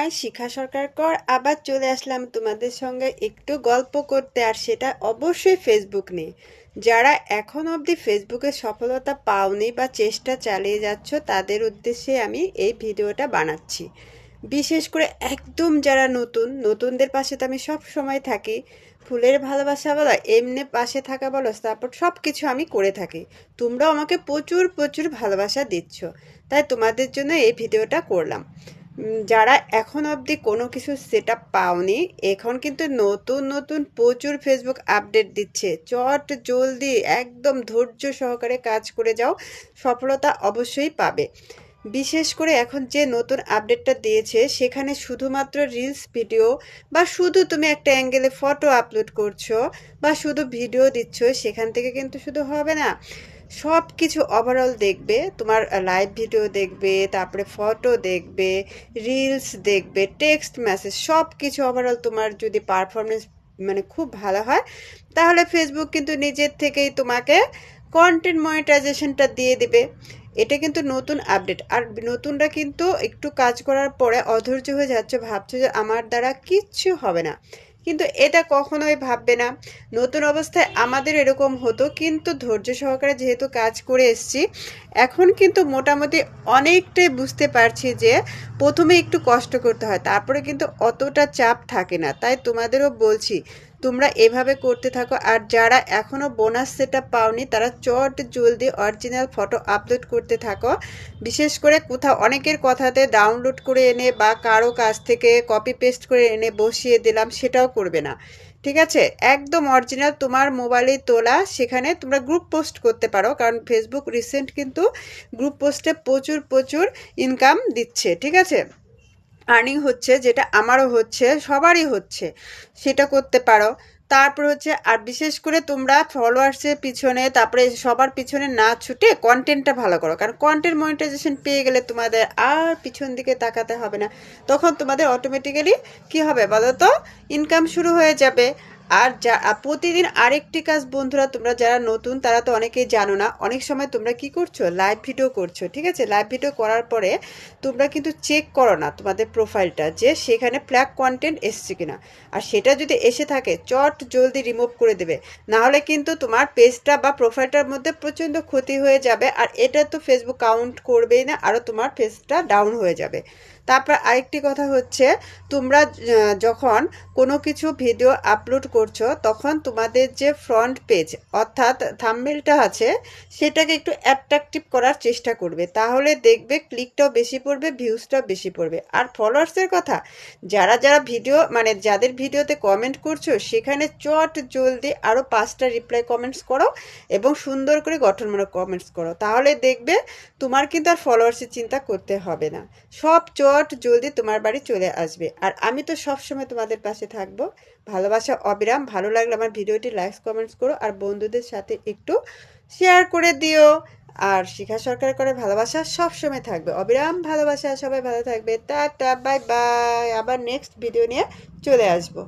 High, শিখা সরকারকর আবার চলে আসলাম তোমাদের সঙ্গে একটু গল্প করতে, আর সেটা অবশ্যই ফেসবুক নিয়ে। যারা এখন অবধি ফেসবুকে সফলতা পাওনি বা চেষ্টা চালিয়ে যাচ্ছ তাদের উদ্দেশ্যে আমি এই ভিডিওটা বানাচ্ছি। বিশেষ করে একদম যারা নতুনদের পাশে তো আমি সব সময় থাকি। ফুলের ভালোবাসা বলো, এমনি পাশে থাকা বলো, সাপোর্ট সব কিছু আমি করে থাকি। তোমরাও আমাকে প্রচুর প্রচুর ভালোবাসা দিচ্ছ, তাই তোমাদের জন্য এই ভিডিওটা করলাম। যারা এখন অবধি কোনো কিছু সেট আপ পাওনি, এখন কিন্তু নতুন নতুন প্রচুর ফেসবুক আপডেট দিচ্ছে। চট জলদি একদম ধৈর্য সহকারে কাজ করে যাও, সফলতা অবশ্যই পাবে। বিশেষ করে এখন যে নতুন আপডেটটা দিয়েছে সেখানে শুধুমাত্র রিলস ভিডিও বা শুধু তুমি একটা অ্যাঙ্গেলে ফটো আপলোড করছো বা শুধু ভিডিও দিচ্ছ, সেখান থেকে কিন্তু শুধু হবে না। সব কিছু ওভারঅল দেখবে, তোমার লাইভ ভিডিও দেখবে, তারপরে ফটো দেখবে, রিলস দেখবে, টেক্সট মেসেজ, সব কিছু ওভারঅল তোমার যদি পারফরমেন্স মানে খুব ভালো হয়, তাহলে ফেসবুক কিন্তু নিজের থেকেই তোমাকে কন্টেন্ট মনিটাইজেশনটা দিয়ে দেবে। এটা কিন্তু নতুন আপডেট। আর নতুনরা কিন্তু একটু কাজ করার পরে অধৈর্য হয়ে যাচ্ছে, ভাবছে যে আমার দ্বারা কিচ্ছু হবে না, কিন্তু এটা কখনোই ভাববে না। নতুন অবস্থায় আমাদের এরকম হতো, কিন্তু ধৈর্য সহকারে যেহেতু কাজ করে এসেছি, এখন কিন্তু মোটামুটি অনেকটাই বুঝতে পারছি যে প্রথমে একটু কষ্ট করতে হয়, তারপরে কিন্তু অতটা চাপ থাকে না। তাই তোমাদেরও বলছি, তোমরা এভাবে করতে থাকো। আর যারা এখনও বোনাস সেট আপ পাওনি, তারা চট জলদি অরিজিনাল ফটো আপলোড করতে থাকো। বিশেষ করে কোথাও অনেকের কথাতে ডাউনলোড করে এনে বা কারো কাছ থেকে কপি পেস্ট করে এনে বসিয়ে দিলাম, সেটাও করবে না। ঠিক আছে, একদম অরিজিনাল তোমার মোবাইলে তোলা, সেখানে তোমরা গ্রুপ পোস্ট করতে পারো, কারণ ফেসবুক রিসেন্ট কিন্তু গ্রুপ পোস্টে প্রচুর প্রচুর ইনকাম দিচ্ছে। ঠিক আছে, আর্নিং হচ্ছে, যেটা আমারও হচ্ছে, সবারই হচ্ছে, সেটা করতে পারো। তারপর হচ্ছে, আর বিশেষ করে তোমরা ফলোয়ার্সের পিছনে, তারপরে সবার পিছনে না ছুটে কন্টেন্টটা ভালো করো, কারণ কন্টেন্ট মনিটাইজেশন পেয়ে গেলে তোমাদের আর পিছন দিকে তাকাতে হবে না। তখন তোমাদের অটোমেটিক্যালি কি হবে বলো তো, ইনকাম শুরু হয়ে যাবে। আর যা প্রতিদিন আরেকটি কাজ বন্ধুরা, তোমরা যারা নতুন তারা তো অনেকেই জানো না, অনেক সময় তোমরা কি করছো, লাইভ ভিডিও করছো। ঠিক আছে, লাইভ ভিডিও করার পরে তোমরা কিন্তু চেক করো না তোমাদের প্রোফাইলটা যে সেখানে ফ্ল্যাগ কন্টেন্ট এসছে কিনা, আর সেটা যদি এসে থাকে চট জলদি রিমুভ করে দেবে, নাহলে কিন্তু তোমার পেজটা বা প্রোফাইলটার মধ্যে প্রচণ্ড ক্ষতি হয়ে যাবে। আর এটা তো ফেসবুক কাউন্ট করবেই না, আরও তোমার পেজটা ডাউন হয়ে যাবে। তারপর আরেকটি কথা হচ্ছে, তোমরা যখন কোনো কিছু ভিডিও আপলোড করছো, তখন তোমাদের যে ফ্রন্ট পেজ অর্থাৎ থাম্বনেলটা আছে, সেটাকে একটু অ্যাট্রাকটিভ করার চেষ্টা করবে, তাহলে দেখবে ক্লিকটাও বেশি পড়বে, ভিউজটাও বেশি পড়বে। আর ফলোয়ার্সের কথা, যারা যারা ভিডিও মানে যাদের ভিডিওতে কমেন্ট করছো, সেখানে চট জলদি আরও 5টা রিপ্লাই কমেন্টস করো এবং সুন্দর করে গঠনমূলক কমেন্টস করো, তাহলে দেখবে তোমার কিন্তু আর ফলোয়ার্সের চিন্তা করতে হবে না, সব চট জলদি তোমার বাড়ি চলে আসবে। আর আমি তো সবসময় তোমাদের পাশে থাকবো। ভালোবাসা অবিরাম। ভালো লাগলে আমার ভিডিওটি লাইক কমেন্টস করো, আর বন্ধুদের সাথে একটু শেয়ার করে দিও। আর শিখা সরকার করে ভালোবাসা সব সময় থাকবে, অবিরাম ভালোবাসা। সবাই ভালো থাকবে, টাটা, বাই বাই। আবার নেক্সট ভিডিও নিয়ে চলে আসবো।